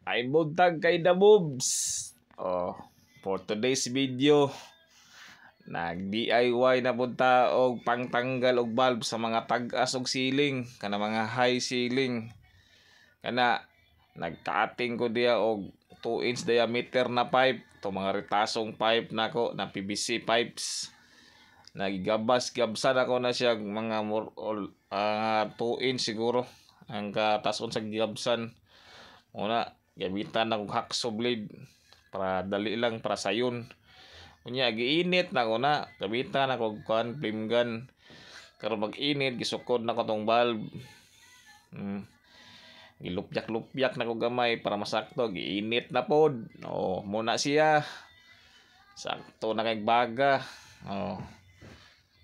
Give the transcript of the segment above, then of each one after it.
Ay buntag kay the moves. Oh, for today's video, nag-DIY na punta og pangtanggal og valve sa mga tag-as og ceiling, kana mga high ceiling. Kana nagka-cutting ko diya og 2-inch diameter na pipe, to mga retasong pipe nako na PVC pipes. Nagigabas-gabsan ako na siya mga 2-inch siguro ang katason sa gigabsan. Una, gamitan akong hacksaw blade para dali lang para sayon. Unya giinit na ko na, gamitan ako og flame gun. Karon mag-init gisukod na ko tong valve. Gilupyak-lupyak na ko gamay para masakto, giinit na pod. Oh, muna siya. Sakto na kay baga. Oh.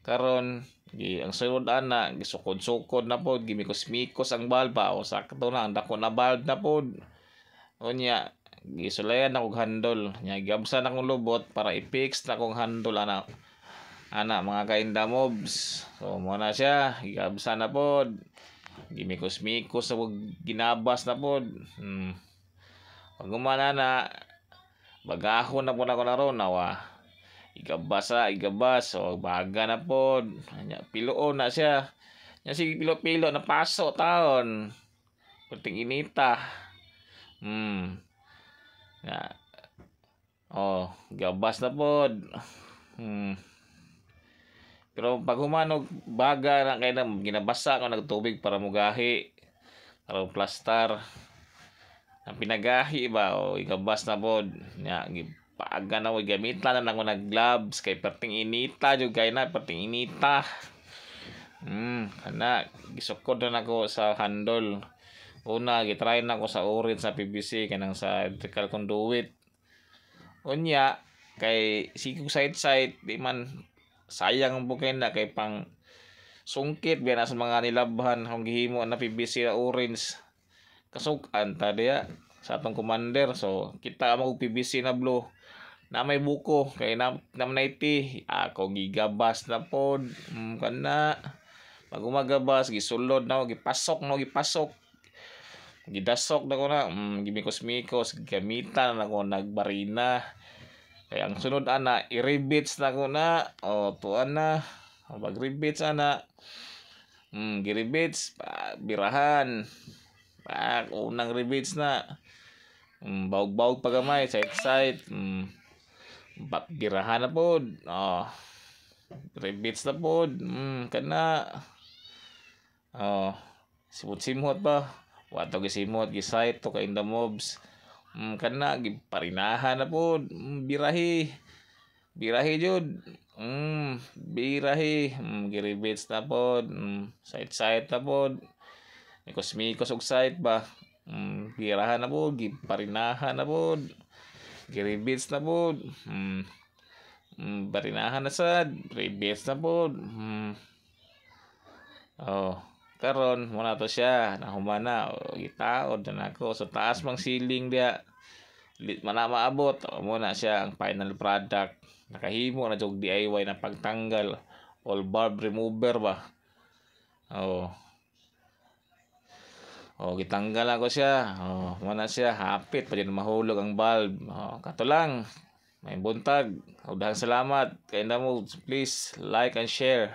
Karon ang sunod ana gisukod-sukod na pod, gimikos-mikos ang valve o sakto na ang dako na valve na pod. Unya gisulayan akong handle, nya gabsan akong lubot para i-fix na akong handle ana mga kainda mobs. So mo na siya, gigabsan na pod, gimikos-mikos sa ginabas na pod. Pag umana na bagahon na po na ko na ron nawa. Igabas so baga na pod. Nya piluon na siya. Nya sige pilo-pilo na paso taon. Perting inita. Ya. Oh, gabas na pod. Pero pag humanog baga na kay na ginabasa ko nagtubig para mugahi. Para plastar. Ang pinagahi ba o igabas na pod. Nya paaga na gamitan na ako nag gloves kay perting inita jud kay na perting inita. Kana gisukod na ako sa handle. Una gitry na ako sa orange sa PVC kanang sa electrical conduit. Unya kay sigong side di man sayang ang bukay na kay pang sungkit biya na sa mga nilabhan kung gihimo na PVC na orange. Kasukan ta diya sa atong commander, so kita mo PVC na blue na may buko kay na 90 ako gigabas na pod. Kana pag umagabas gisulod na gipasok gidasok na ko na gimikos-mikos gamitan na ko nagbarina. Kaya ang sunod ana i-rebits na ko na tuan na pag rebits ana gi-rebits birahan pag unang rebits na bawg-bawg pa gamay side birahan na pod. Rebits na pod. Kana simot-simot ba wato gisimot gisite to kay the mobs. Kana giparinahan na pod. Birahi jud. Birahi gi-rebits na pod. Side na pod. Mikos og side ba. Birahan na pod, giparinahan na pod. Gi-rebits na pod. Barinahan na sad, rebits na pod. Karon muna to siya nahumana gitaod na nako sa taas mang ceiling dia lit man na maabot muna siya ang final product. Nakahimo na jog DIY na pagtanggal all valve remover ba. Gitanggal ako siya. Muna siya hapit pa din mahulog ang valve. Kato lang. May buntag. Udahan salamat. Kaya na mo please like and share.